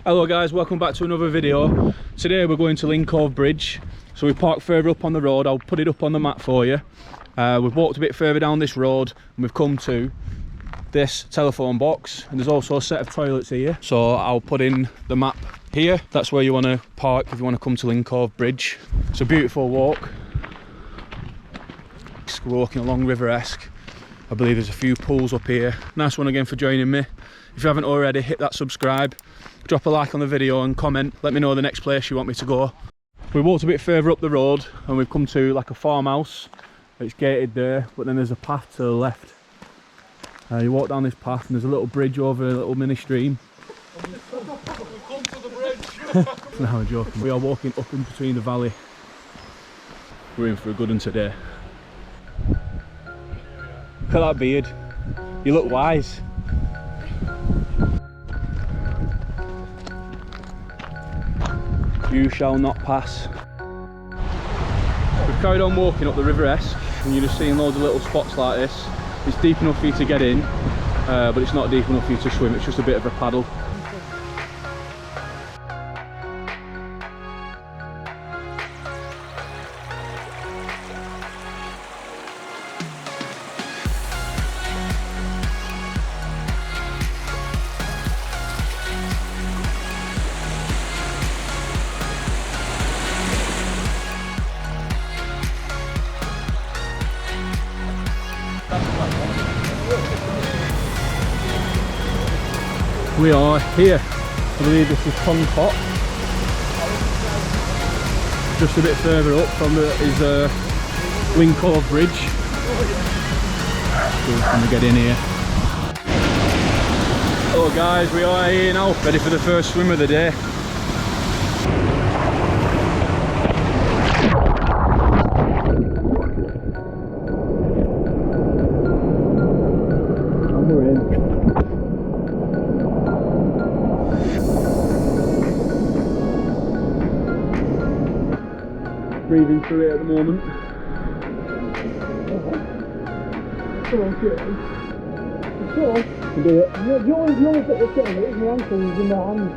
Hello guys, welcome back to another video. Today we're going to Lynn Cove Bridge. So we parked further up on the road. I'll put it up on the map for you. We've walked a bit further down this road and we've come to this telephone box, and there's also a set of toilets here. So I'll put in the map here. That's where you want to park if you want to come to Lynn Cove Bridge. It's a beautiful walk. We're walking along River Esk. I believe there's a few pools up here. Nice one again for joining me. If you haven't already, hit that subscribe, drop a like on the video and comment. Let me know the next place you want me to go. We walked a bit further up the road and we've come to like a farmhouse. It's gated there, but then there's a path to the left. You walk down this path and there's a little bridge over a little mini stream. We've come to the bridge! No, I'm joking. We are walking up in between the valley. We're in for a good one today. Look at that beard. You look wise. You shall not pass. We've carried on walking up the River Esk and you're just seeing loads of little spots like this. It's deep enough for you to get in, but it's not deep enough for you to swim. It's just a bit of a paddle. We are here. I believe this is Pond Pot. Just a bit further up from is Lynn Cove Bridge. So we're going to get in here. Hello guys, we are here now, ready for the first swim of the day. And we're in. Breathing through it at the moment. Come on, get it. Sure. You can do it. You always know that you're getting it, it's my ankles in my hands.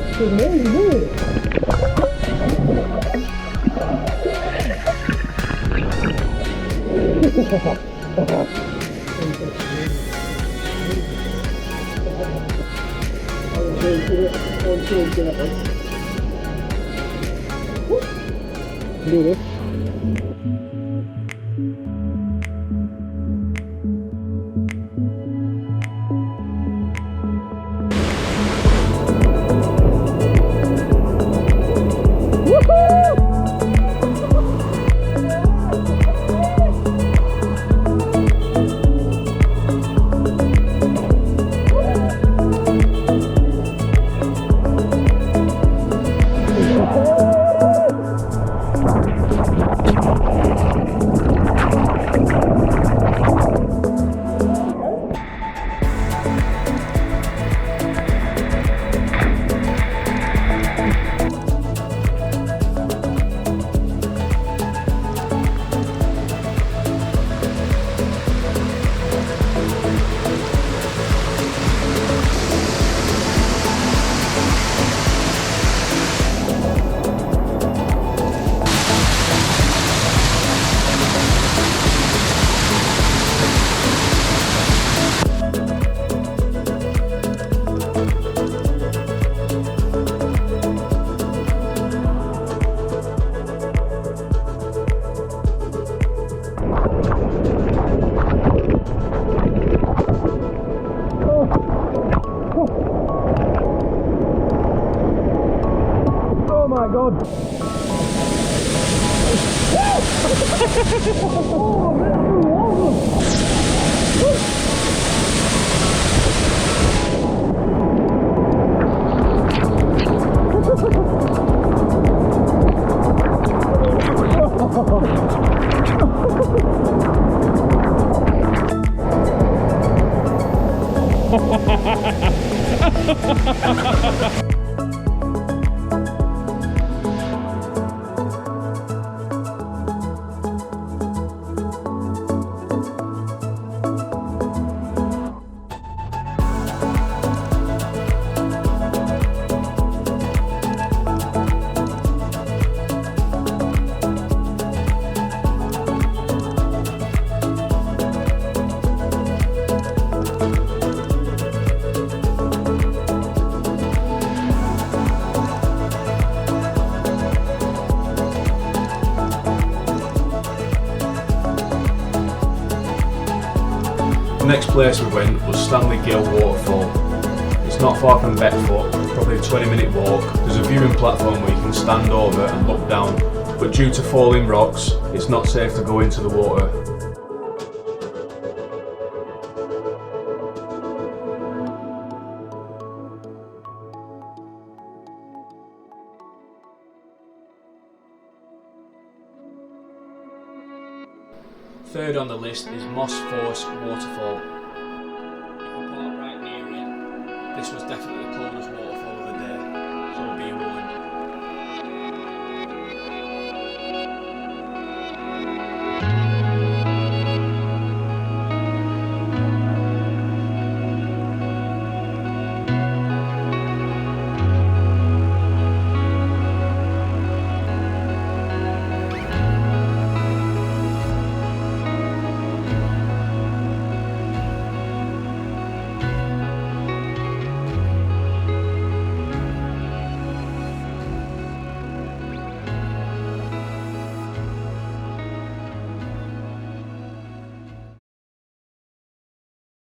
It's amazing, isn't it? Do this. God. The next place we went was Stanley Ghyll Waterfall. It's not far from Beckfoot, probably a 20-minute walk. There's a viewing platform where you can stand over and look down, but due to falling rocks, it's not safe to go into the water. Third on the list is Moss Force Waterfall. You can park right near it. This was definitely